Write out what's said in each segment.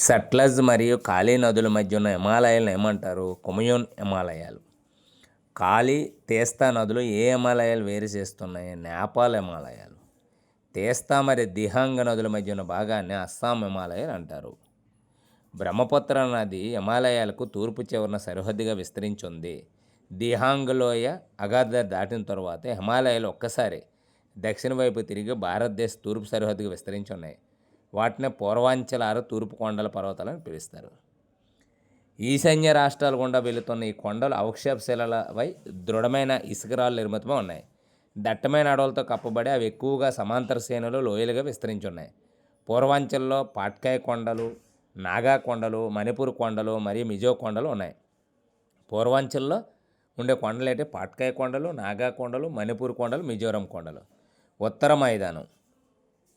సట్లెజ్ మరియు కాళీ నదుల మధ్య ఉన్న హిమాలయాలను ఏమంటారు? కుమయూన్ హిమాలయాలు. కాళీ, తీస్తా నదులు ఏ హిమాలయాలు వేరు చేస్తున్నాయి? నేపాల్ హిమాలయాలు. తీస్తా మరియు దిహాంగ్ నదుల మధ్య ఉన్న భాగాన్ని అస్సాం హిమాలయాలు అంటారు. బ్రహ్మపుత్ర నది హిమాలయాలకు తూర్పు చివరన సరిహద్దుగా విస్తరించి ఉంది. దిహాంగ్ లోయ అగాధర్ దాటిన తరువాత హిమాలయాలు ఒక్కసారి దక్షిణ వైపు తిరిగి భారతదేశ తూర్పు సరిహద్దుగా విస్తరించి ఉన్నాయి. వాటిని పూర్వాంచలార తూర్పు కొండల పర్వతాలను పిలుస్తారు. ఈశాన్య రాష్ట్రాల గుండా వెళుతున్న ఈ కొండలు అవక్షేపశిలలపై దృఢమైన ఇసుకరాళ్ళు నిర్మితమై ఉన్నాయి. దట్టమైన అడవులతో కప్పబడి అవి ఎక్కువగా సమాంతర శ్రేణులు లోయలుగా విస్తరించి ఉన్నాయి. పూర్వాంచల్లో పాట్కాయ్ కొండలు, నాగా కొండలు, మణిపూర్ కొండలు మరియు మిజో కొండలు ఉన్నాయి. పూర్వాంచల్లో ఉండే కొండలు ఏంటి? పాట్కాయ్ కొండలు, నాగా కొండలు, మణిపూర్ కొండలు, మిజోరం కొండలు.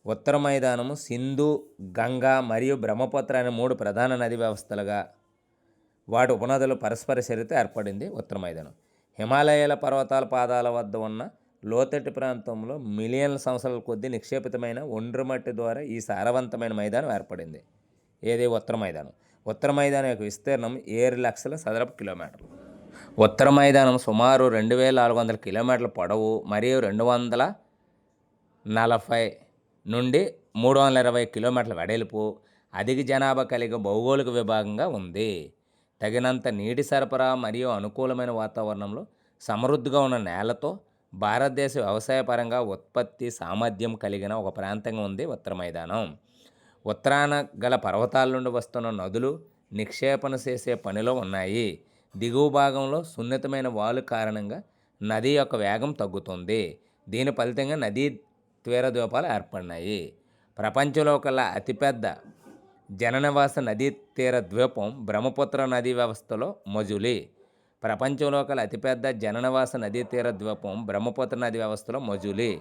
ఉత్తర మైదానము సింధు, గంగా మరియు బ్రహ్మపుత్ర అనే 3 ప్రధాన నదీ వ్యవస్థలుగా వాటి ఉపనదులు పరస్పర చర్యతో ఏర్పడింది. ఉత్తర మైదానం హిమాలయాల పర్వతాల పాదాల వద్ద ఉన్న లోతట్టు ప్రాంతంలో మిలియన్ల సంవత్సరాల కొద్దీ నిక్షేపితమైన ఒండ్రు మట్టి ద్వారా ఈ సారవంతమైన మైదానం ఏర్పడింది. ఏది? ఉత్తర మైదానం. ఉత్తర మైదానం యొక్క విస్తీర్ణం 7,00,000 చదరపు కిలోమీటర్లు. ఉత్తర మైదానం సుమారు 2,400 కిలోమీటర్ల పొడవు మరియు 240 నుండి 320 కిలోమీటర్ల వెడల్పు, అధిక జనాభా కలిగే భౌగోళిక విభాగంగా ఉంది. తగినంత నీటి సరఫరా మరియు అనుకూలమైన వాతావరణంలో సమృద్ధిగా ఉన్న నేలతో భారతదేశ వ్యవసాయపరంగా ఉత్పత్తి సామర్థ్యం కలిగిన ఒక ప్రాంతంగా ఉంది ఉత్తర మైదానం. ఉత్తరాన గల పర్వతాల నుండి వస్తున్న నదులు నిక్షేపణ చేసే పనిలో ఉన్నాయి. దిగువ భాగంలో సున్నితమైన వాలు కారణంగా నది యొక్క వేగం తగ్గుతుంది. దీని ఫలితంగా నదీ తీర ద్వీపాలు ఏర్పడినాయి. ప్రపంచంలో కల్లా అతిపెద్ద జననివాస నదీ తీర ద్వీపం బ్రహ్మపుత్ర నదీ వ్యవస్థలో మొజులి. ప్రపంచంలో కల్లా అతిపెద్ద జననివాస నదీ తీర ద్వీపం బ్రహ్మపుత్ర నది వ్యవస్థలో మొజులి.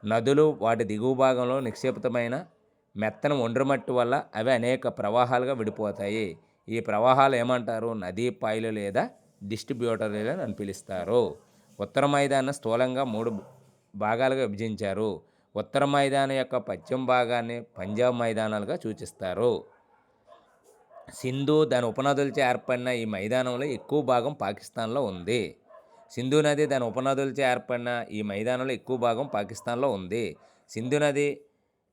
నదులు వాటి దిగువ భాగంలో నిక్షేపితమైన మెత్తన ఒండ్రుమట్టి వల్ల అవి అనేక ప్రవాహాలుగా విడిపోతాయి. ఈ ప్రవాహాలు ఏమంటారు? నదీ పాయలు లేదా డిస్ట్రిబ్యూటర్లు అని పిలుస్తారు. ఉత్తర మైదానం స్థూలంగా 3 భాగాలుగా విభజించారు. ఉత్తర మైదానం యొక్క పశ్చిమ భాగాన్ని పంజాబ్ మైదానాలుగా సూచిస్తారు. సింధు దాని ఉపనదులచే ఏర్పడిన ఈ మైదానంలో ఎక్కువ భాగం పాకిస్తాన్లో ఉంది. సింధు నది దాని ఉపనదులచే ఏర్పడిన ఈ మైదానంలో ఎక్కువ భాగం పాకిస్తాన్లో ఉంది. సింధు నది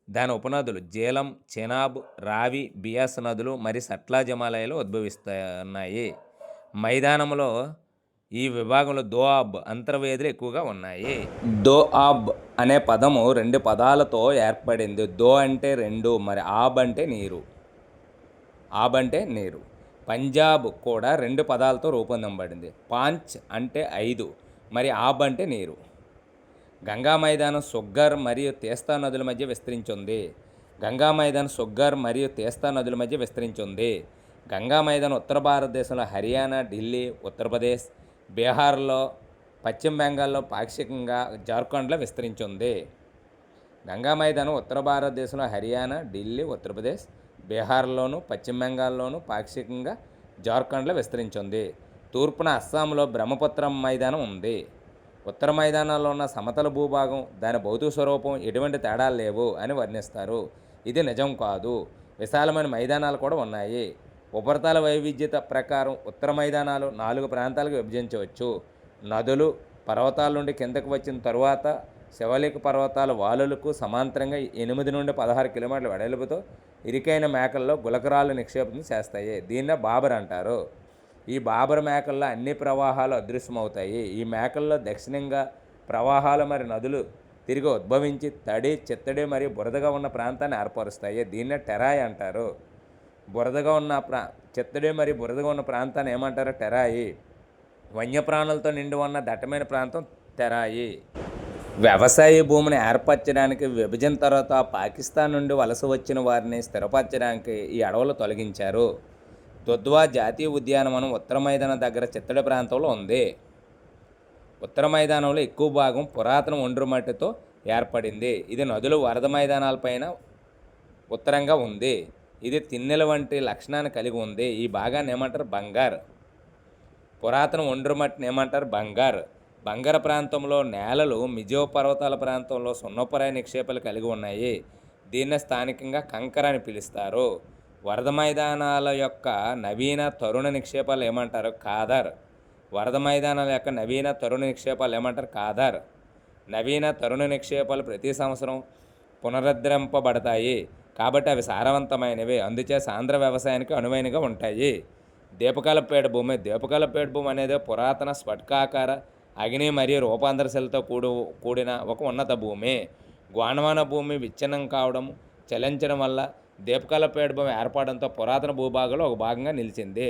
దాని ఉపనదులు జీలం, చెనాబ్, రావి, బియాస్ నదులు మరియు సట్లెజ్ హిమాలయాలు ఉద్భవిస్తున్నాయి. మైదానంలో ఈ విభాగంలో దోఆబ్ అంతర్వేదులు ఎక్కువగా ఉన్నాయి. దోఆబ్ అనే పదము 2 పదాలతో ఏర్పడింది. దో అంటే 2, మరి ఆబ్ అంటే నీరు. పంజాబ్ కూడా 2 పదాలతో రూపొందించబడింది. పాంచ్ అంటే 5, మరి ఆబ్ అంటే నీరు. గంగా మైదానం సుగ్గర్ మరియు తీస్తా నదుల మధ్య విస్తరించి ఉంది. గంగా మైదానం ఉత్తర భారతదేశంలో హర్యానా, ఢిల్లీ, ఉత్తరప్రదేశ్, బీహార్లో, పశ్చిమ బెంగాల్లో, పాక్షికంగా జార్ఖండ్లో విస్తరించి ఉంది. గంగా మైదానం ఉత్తర భారతదేశంలో హర్యానా, ఢిల్లీ, ఉత్తరప్రదేశ్, బీహార్లోను, పశ్చిమ బెంగాల్లోను, పాక్షికంగా జార్ఖండ్లో విస్తరించి ఉంది. తూర్పున అస్సాంలో బ్రహ్మపుత్ర మైదానం ఉంది. ఉత్తర మైదానంలో ఉన్న సమతల భూభాగం, దాని భౌతిక స్వరూపం ఎటువంటి తేడాలు లేవు అని వర్ణిస్తారు. ఇది నిజం కాదు. విశాలమైన మైదానాలు కూడా ఉన్నాయి. ఉపరితల వైవిధ్యత ప్రకారం ఉత్తర మైదానాలు 4 ప్రాంతాలకు విభజించవచ్చు. నదులు పర్వతాల నుండి కిందకు వచ్చిన తరువాత శివలిక పర్వతాల వాలులకు సమాంతరంగా 8 నుండి 16 కిలోమీటర్ల వెడల్పుతో ఇరుకైన మేకల్లో గులకరాళ్ళు నిక్షేపం చేస్తాయి. దీన్నే బాబర్ అంటారు. ఈ బాబర్ మేకల్లో అన్ని ప్రవాహాలు అదృశ్యమవుతాయి. ఈ మేకల్లో దక్షిణంగా ప్రవాహాలు మరియు నదులు తిరిగి ఉద్భవించి తడి, చిత్తడి మరియు బురదగా ఉన్న ప్రాంతాన్ని ఏర్పరుస్తాయి. దీన్నే టెరాయి అంటారు. చిత్తడి మరియు బురదగా ఉన్న ప్రాంతాన్ని ఏమంటారు? టెరాయి. వన్యప్రాణులతో నిండి ఉన్న దట్టమైన ప్రాంతం టెరాయి. వ్యవసాయ భూమిని ఏర్పరచడానికి విభజన తర్వాత పాకిస్తాన్ నుండి వలస వచ్చిన వారిని స్థిరపరచడానికి ఈ అడవులు తొలగించారు. దుధ్వా జాతీయ ఉద్యానవనం ఉత్తర మైదానం దగ్గర చిత్తడి ప్రాంతంలో ఉంది. ఉత్తర మైదానంలో ఎక్కువ భాగం పురాతన ఒండ్రు మట్టితో ఏర్పడింది. ఇది నదులు, వరద మైదానాలపైన ఉత్తరంగా ఉంది. ఇది తిన్నెల వంటి లక్షణాన్ని కలిగి ఉంది. ఈ భాగాన్ని ఏమంటారు? బంగార్. పురాతన ఒండ్రు మట్టిని ఏమంటారు? బంగార్. బంగార ప్రాంతంలో నేలలు మిజో పర్వతాల ప్రాంతంలో సున్నపురాయి నిక్షేపాలు కలిగి ఉన్నాయి. దీన్నే స్థానికంగా కంకర అని పిలుస్తారు. వరద మైదానాల యొక్క నవీన తరుణ నిక్షేపాలు ఏమంటారు? ఖాదర్. వరద మైదానాల యొక్క నవీన తరుణ నిక్షేపాలు ఏమంటారు? ఖాదర్. నవీన తరుణ నిక్షేపాలు ప్రతి సంవత్సరం పునరుద్ధరింపబడతాయి కాబట్టి అవి సారవంతమైనవి, అందుచే సాంద్ర వ్యవసాయానికి అనువైనగా ఉంటాయి. దీపకల్పేట భూమి. దీపకల్పేట భూమి అనేది పురాతన స్ఫటికాకార అగ్ని మరియు రూపాంతరశీలతో కూడిన ఒక ఉన్నత భూమి. గోండ్వానా భూమి విచ్ఛిన్నం కావడం, చలించడం వల్ల దీపకల్పేట భూమి ఏర్పడంతో పురాతన భూభాగంలో ఒక భాగంగా నిలిచింది.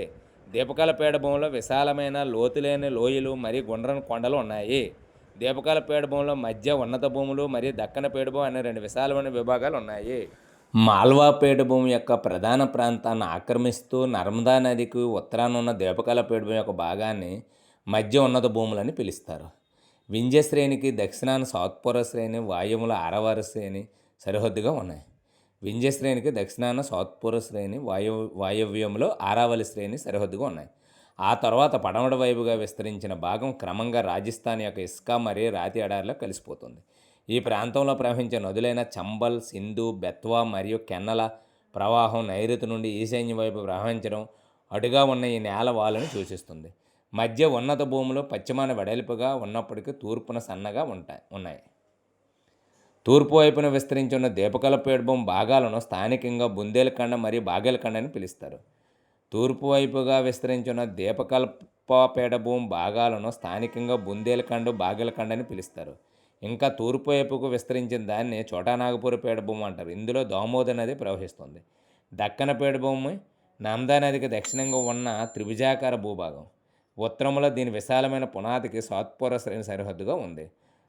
దీపకల్పేట భూమిలో విశాలమైన లోతులేని లోయలు మరియు గుండ్రని కొండలు ఉన్నాయి. దీపకల్పేట భూమిలో మధ్య ఉన్నత భూములు మరియు దక్కన పీఠభూమి అనే 2 విశాలమైన విభాగాలు ఉన్నాయి. మాల్వా పీఠభూమి యొక్క ప్రధాన ప్రాంతాన్ని ఆక్రమిస్తూ నర్మదా నదికి ఉత్తరాన ఉన్న దీపకల్పేట భూమి యొక్క భాగాన్ని మధ్య ఉన్నత భూములని పిలుస్తారు. వింధ్య శ్రేణికి దక్షిణాన సాత్పుర శ్రేణి, వాయువుల ఆరవార శ్రేణి సరిహద్దుగా ఉన్నాయి. వింధ్య శ్రేణికి దక్షిణాన సాత్పుర శ్రేణి, వాయవ్యంలో ఆరావళి శ్రేణి సరిహద్దుగా ఉన్నాయి. ఆ తర్వాత పడమట వైపుగా విస్తరించిన భాగం క్రమంగా రాజస్థాన్ యొక్క ఇసుక మరియు రాతి ఎడారిలో కలిసిపోతుంది. ఈ ప్రాంతంలో ప్రవహించే నదులైన చంబల్, సింధు, బెత్వా మరియు కెన్నల ప్రవాహం నైరుతి నుండి ఈశాన్య వైపు ప్రవహించడం అటుగా ఉన్న ఈ నేల వాలుని సూచిస్తుంది. మధ్య ఉన్నత భూములు పశ్చిమాన వెడల్పుగా ఉన్నప్పటికీ తూర్పున సన్నగా ఉన్నాయి. తూర్పు వైపున విస్తరించిన దీపకల్పేట భూమి భాగాలను స్థానికంగా బుందేల్ఖండ్ మరియు బాగేల్ఖండ్ అని పిలుస్తారు. తూర్పు వైపుగా విస్తరించిన దీపకల్పేట భూమి భాగాలను స్థానికంగా బుందేల్ఖండ్, బాగేల్ఖండ్ అని పిలుస్తారు. ఇంకా తూర్పు వైపుకు విస్తరించిన దాన్ని చోటానాగపూర్ పీఠభూమి అంటారు. ఇందులో దామోదర్ నది ప్రవహిస్తుంది. దక్కన పీఠభూమి నర్మదా నదికి దక్షిణంగా ఉన్న త్రిభుజాకార భూభాగం. ఉత్తరంలో దీని విశాలమైన పునాదికి సాత్పుర శ్రేణి సరిహద్దుగా ఉంది.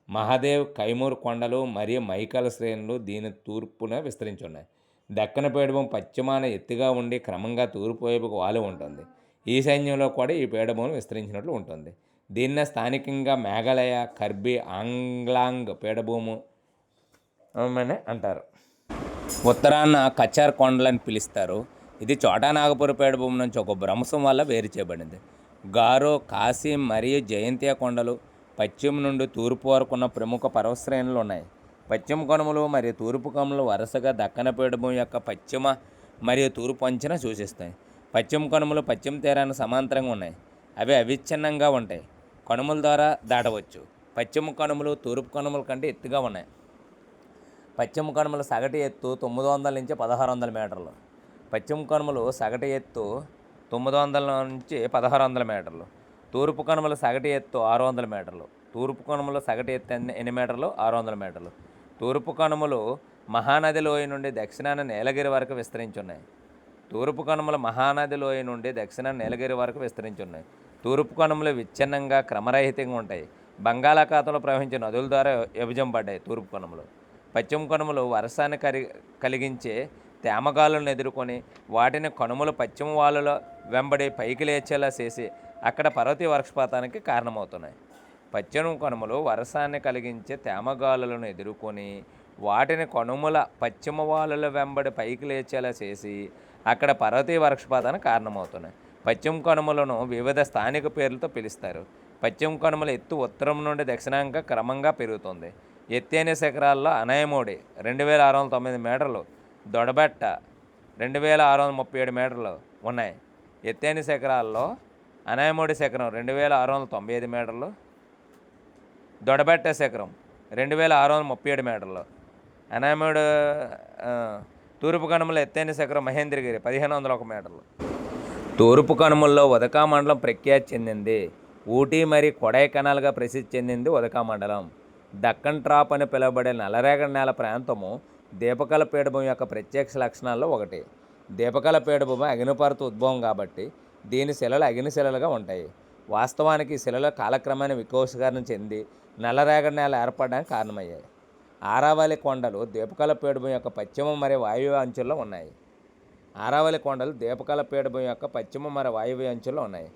మహాదేవ్, కైమూర్ కొండలు మరియు మైకల్ శ్రేణులు దీని తూర్పున విస్తరించున్నాయి. దక్కన పీఠభూమి పశ్చిమాన ఎత్తుగా ఉండి క్రమంగా తూర్పు వైపుకు వాలి ఉంటుంది. ఈశాన్యంలో కూడా ఈ పీఠభూమి విస్తరించినట్లు ఉంటుంది. దీన్నే స్థానికంగా మేఘాలయ, కర్బీ ఆంగ్లాంగ్ పీఠభూమి అని అంటారు. ఉత్తరాన కచార్ కొండలని పిలుస్తారు. ఇది చోటానాగపూర్ పీఠభూమి నుంచి ఒక భ్రంశం వల్ల వేరు చేయబడింది. గారో, కాశీ మరియు జయంతియా కొండలు పశ్చిమ నుండి తూర్పు వరకు ఉన్న ప్రముఖ పర్వతశ్రేణులు ఉన్నాయి. పశ్చిమ కనుమలు మరియు తూర్పు కనుమలు వరుసగా దక్కన పీఠభూమి యొక్క పశ్చిమ మరియు తూర్పు అంచున సూచిస్తాయి. పశ్చిమ కనుమలు పశ్చిమ తీరానికి సమాంతరంగా ఉన్నాయి. అవి అవిచ్ఛిన్నంగా ఉంటాయి. కనుమల ద్వారా దాటవచ్చు. పశ్చిమ కనుమలు తూర్పు కనుమల కంటే ఎత్తుగా ఉన్నాయి. పశ్చిమ కనుమల సగటు ఎత్తు 900 నుంచి 1600 మీటర్లు. పశ్చిమ కనుమలు సగటు ఎత్తు 900 నుంచి 1600 మీటర్లు. తూర్పు కనుమల సగటు ఎత్తు 600 మీటర్లు. తూర్పు కనుమల సగటు ఎత్తు ఎన్ని మీటర్లు? 600 మీటర్లు. తూర్పు కనుమలు మహానది లోయ నుండి దక్షిణాన నీలగిరి వరకు విస్తరించున్నాయి. తూర్పు కనుమలు మహానది లోయ నుండి దక్షిణాన నీలగిరి వరకు విస్తరించున్నాయి. తూర్పు కనుమలు విచ్ఛిన్నంగా క్రమరహితంగా ఉంటాయి. బంగాళాఖాతంలో ప్రవహించే నదుల ద్వారా విభజింపబడ్డాయి. తూర్పు కనుమలు పశ్చిమ కనుమలు వర్షాన్ని కలిగించే తేమగాలులను ఎదుర్కొని వాటిని కనుమలు పశ్చిమ వాలుల వెంబడి పైకి లేచేలా చేసి అక్కడ పర్వతీయ వర్షపాతానికి కారణమవుతున్నాయి. పశ్చిమ కనుమలు వర్షాన్ని కలిగించే తేమగాలులను ఎదుర్కొని వాటిని కనుమల పశ్చిమ వాలుల వెంబడి పైకి లేచేలా చేసి అక్కడ పర్వతీయ వర్షపాతానికి కారణమవుతున్నాయి. పశ్చిమ కనుమలను వివిధ స్థానిక పేర్లతో పిలుస్తారు. పశ్చిమ కనుమల ఎత్తు ఉత్తరం నుండి దక్షిణాంగా క్రమంగా పెరుగుతుంది. ఎత్తైన శిఖరాల్లో అనయమోడి 2609 మీటర్లు, దొడబెట్ట 2637 మీటర్లు ఉన్నాయి. ఎత్తైన శిఖరాల్లో అనయమోడి శిఖరం 2695 మీటర్లు, దొడబెట్ట శిఖరం 2637 మీటర్లు. అనయమోడి తూర్పు కనుమల ఎత్తైన శిఖరం మహేంద్రగిరి 1501 మీటర్లు. తూర్పు కనుమల్లో ఉదకా మండలం ప్రఖ్యాతి చెందింది. ఊటీ మరియు కొడైకెనాల్గా ప్రసిద్ధి చెందింది ఉదకా మండలం. దక్కన్ ట్రాప్ అని పిలువబడే నల్లరేగడి నేల ప్రాంతము దీపకల్పేట భూమి యొక్క ప్రత్యక్ష లక్షణాల్లో ఒకటి. దీపకల్పేట భూమి అగ్నిపర్వత ఉద్భవం కాబట్టి దీని శిలలు అగ్నిశిలలుగా ఉంటాయి. వాస్తవానికి ఈ శిలలు కాలక్రమేణా వికోశీకరణ చెంది నల్లరేగడి నేల ఏర్పడడానికి కారణమయ్యాయి. ఆరావళి కొండలు దీపకల్పేట భూమి యొక్క పశ్చిమ మరియు వాయువ్య అంచుల్లో ఉన్నాయి. ఆరావళి కొండలు దీపకల్పేట భూమి యొక్క పశ్చిమ మరియు వాయువ్య అంచుల్లో ఉన్నాయి.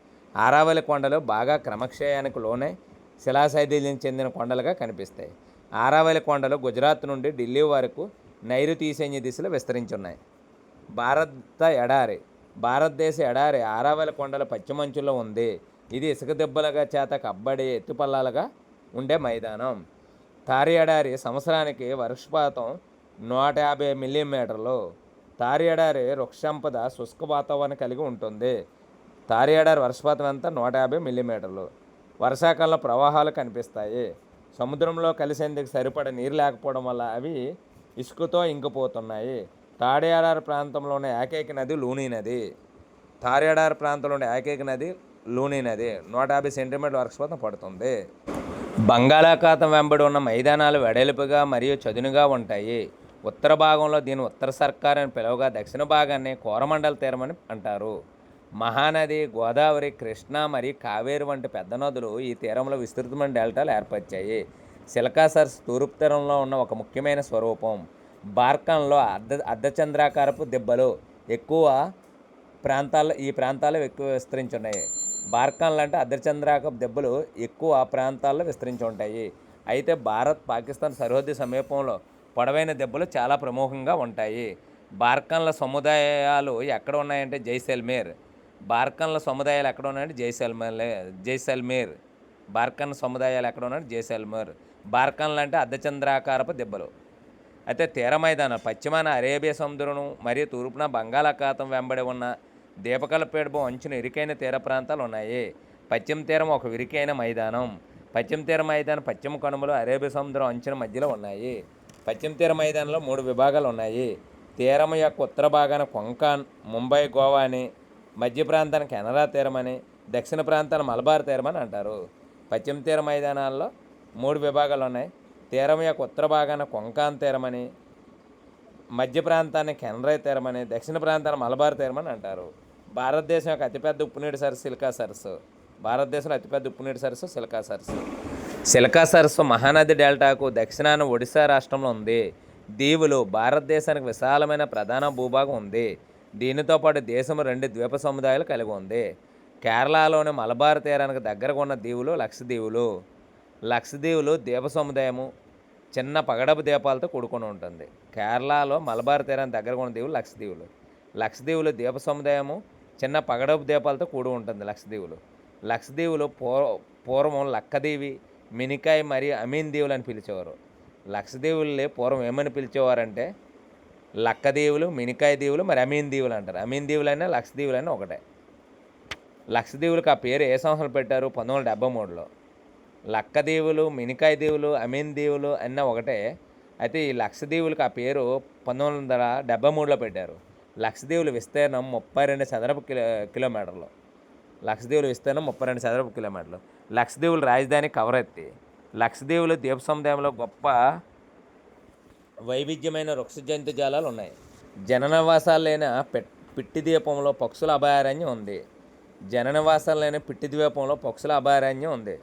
ఆరావళి కొండలు బాగా క్రమక్షయానికి లోనై శిలాశైథిల్యం చెందిన కొండలుగా కనిపిస్తాయి. ఆరావళి కొండలు గుజరాత్ నుండి ఢిల్లీ వరకు నైరుతి ఈశాన్య దిశలో విస్తరించున్నాయి. భారతదేశ ఎడారి ఆరావళి కొండల పశ్చిమంచుల్లో ఉంది. ఇది ఇసుక దెబ్బలుగా చేత కబ్బడి ఎత్తుపల్లాలుగా ఉండే మైదానం. థార్ ఎడారి సంవత్సరానికి వర్షపాతం 150 మిల్లీమీటర్లు. తారి ఎడారి వృక్ష సంపద శుష్క వాతావరణం కలిగి ఉంటుంది. తారి ఎడారి వర్షపాతం ఎంత 150 మిల్లీమీటర్లు. వర్షాకాలంలో ప్రవాహాలు కనిపిస్తాయి. సముద్రంలో కలిసేందుకు సరిపడ నీరు లేకపోవడం వల్ల అవి ఇసుకతో ఇంకిపోతున్నాయి. తాడి ఎడారి ప్రాంతంలో ఉన్న ఏకైక నది లూని నది. తారి ఎడారి ప్రాంతంలో ఉండే ఏకైక నది లూని నది. 150 సెంటీమీటర్ల వర్షపాతం పడుతుంది. బంగాళాఖాతం వెంబడి ఉన్న మైదానాలు వెడల్పుగా మరియు చదునుగా ఉంటాయి. ఉత్తర భాగంలో దీన్ని ఉత్తర సర్కార్ అని పిలవగా, దక్షిణ భాగాన్ని కోరమండల తీరం అని అంటారు. మహానది, గోదావరి, కృష్ణ మరియు కావేరి వంటి పెద్ద నదులు ఈ తీరంలో విస్తృతమైన డెల్టాలు ఏర్పరిచాయి. సిలికా సరస్సు తూర్పు తీరంలో ఉన్న ఒక ముఖ్యమైన స్వరూపం. బార్కన్లో అర్ధచంద్రాకారపు దిబ్బలు ఎక్కువ ప్రాంతాల్లో ఎక్కువ విస్తరించి ఉన్నాయి. బార్కన్లు అంటే అర్ధచంద్రాకారపు దిబ్బలు ఎక్కువ ప్రాంతాల్లో విస్తరించి ఉంటాయి. అయితే భారత్ పాకిస్తాన్ సరిహద్దు సమీపంలో పొడవైన దెబ్బలు చాలా ప్రముఖంగా ఉంటాయి. బార్కన్ల సముదాయాలు ఎక్కడ ఉన్నాయంటే జైసల్మేర్. బార్కన్ల సముదాయాలు ఎక్కడ ఉన్నాయంటే జైసల్మేర్. బార్కన్ సముదాయాలు ఎక్కడ ఉన్నాయంటే జైసల్మేర్. బార్కన్లు అంటే అర్ధచంద్రాకారపు దెబ్బలు. అయితే తీర మైదానం పశ్చిమాన అరేబియా సముద్రం మరియు తూర్పున బంగాళాఖాతం వెంబడి ఉన్న దీపకల్పేటపు అంచున ఇరుకైన తీర ప్రాంతాలు ఉన్నాయి. పశ్చిమ తీరం ఒక ఇరుకైన మైదానం. పశ్చిమ తీర మైదానం పశ్చిమ కనుమలు అరేబియా సముద్రం అంచున మధ్యలో ఉన్నాయి. పశ్చిమ తీర మైదానంలో 3 విభాగాలు ఉన్నాయి. తీరం యొక్క ఉత్తర భాగాన కొంకన్, ముంబై, గోవా అని, మధ్య ప్రాంతానికి కెనరా తీరం అని, దక్షిణ ప్రాంతాన్ని మలబార్ తీరం అని అంటారు. పశ్చిమ తీర మైదానాల్లో 3 విభాగాలు ఉన్నాయి. తీరం యొక్క ఉత్తర భాగాన కొంకన్ తీరమని, మధ్య ప్రాంతాన్ని కెనరా తీరమని, దక్షిణ ప్రాంతాన్ని మలబార్ తీరమని అంటారు. భారతదేశం యొక్క అతిపెద్ద ఉప్పునీటి సరస్సు సిలికా సరస్సు. భారతదేశంలో అతిపెద్ద ఉప్పునీటి సరస్సు సిలికా సరస్సు. సిలికా సరస్సు మహానది డెల్టాకు దక్షిణాన ఒడిశా రాష్ట్రంలో ఉంది. దీవులు భారతదేశానికి విశాలమైన ప్రధాన భూభాగం ఉంది. దీనితో పాటు దేశం 2 ద్వీప సముదాయాలు కలిగి ఉంది. కేరళలోని మలబార్ తీరానికి దగ్గరగా ఉన్న దీవులు లక్షద్వీపులు. లక్షద్వీపులు ద్వీప సముదాయము చిన్న పగడపు ద్వీపాలతో కూడుకొని ఉంటుంది. కేరళలో మలబార్ తీరానికి దగ్గరగా ఉన్న దీవులు లక్షద్వీపులు. లక్షద్వీపులు ద్వీప సముదాయము చిన్న పగడపు ద్వీపాలతో కూడి ఉంటుంది. లక్షద్వీపులు పూర్వం లక్కదీవి, మినికాయ్ మరియు అమీన్ దీవులు అని పిలిచేవారు. లక్షద్వీపుల్ని పూర్వం ఏమని పిలిచేవారంటే లక్కదీవులు, మినికాయ్ దీవులు, మరి అమీన్ దీవులు అంటారు. అమీన్ దీవులైనా లక్షద్వీపులైనా ఒకటే. లక్షద్వీపులకు ఆ పేరు ఏ సంవత్సరం పెట్టారు? 1973లో. లక్కదీవులు, మినికాయ్ దీవులు, అమీన్ దీవులు అన్న ఒకటే. అయితే ఈ లక్షద్వీపులకు ఆ పేరు 1973లో పెట్టారు. లక్షద్వీపుల విస్తీర్ణం 32 చదరపు కిలోమీటర్లు. లక్షద్వీపుల విస్తీర్ణం 32 చదరపు కిలోమీటర్లు. లక్షద్వీపుల రాజధాని కవరత్తి. లక్షద్వీపులు ద్వీప సముదాయంలో గొప్ప వైవిధ్యమైన వృక్ష జంతుజాలాలు ఉన్నాయి. జననివాసాలు లేని పిట్టి ద్వీపంలో పక్షుల అభయారణ్యం ఉంది. జననివాసాలు లేని పిట్టి ద్వీపంలో పక్షుల అభయారణ్యం ఉంది.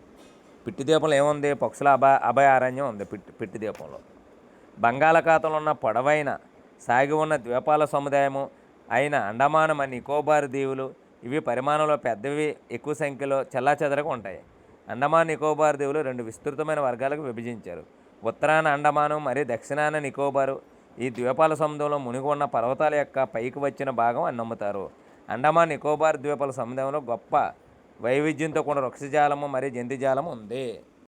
పిట్టి ద్వీపంలో ఏముంది? పక్షుల అభయారణ్యం ఉంది పిట్టి ద్వీపంలో. బంగాళాఖాతంలో ఉన్న పొడవైన సాగి ఉన్న ద్వీపాల సముదాయము అయిన అండమాన్ మరియు నికోబార్ దీవులు. ఇవి పరిమాణంలో పెద్దవి, ఎక్కువ సంఖ్యలో చెల్లాచెదరగా ఉంటాయి. అండమాన్ నికోబార్ దీవులు 2 విస్తృతమైన వర్గాలకు విభజించారు. ఉత్తరాన అండమాను మరియు దక్షిణాన నికోబారు. ఈ ద్వీపాల సముద్రంలో మునిగి ఉన్న పర్వతాల యొక్క పైకి వచ్చిన భాగం అని నమ్ముతారు. అండమాన్ నికోబార్ ద్వీపాల సముదాయంలో గొప్ప వైవిధ్యంతో కూడిన వృక్షజాలము మరియు జంతుజాలము ఉంది.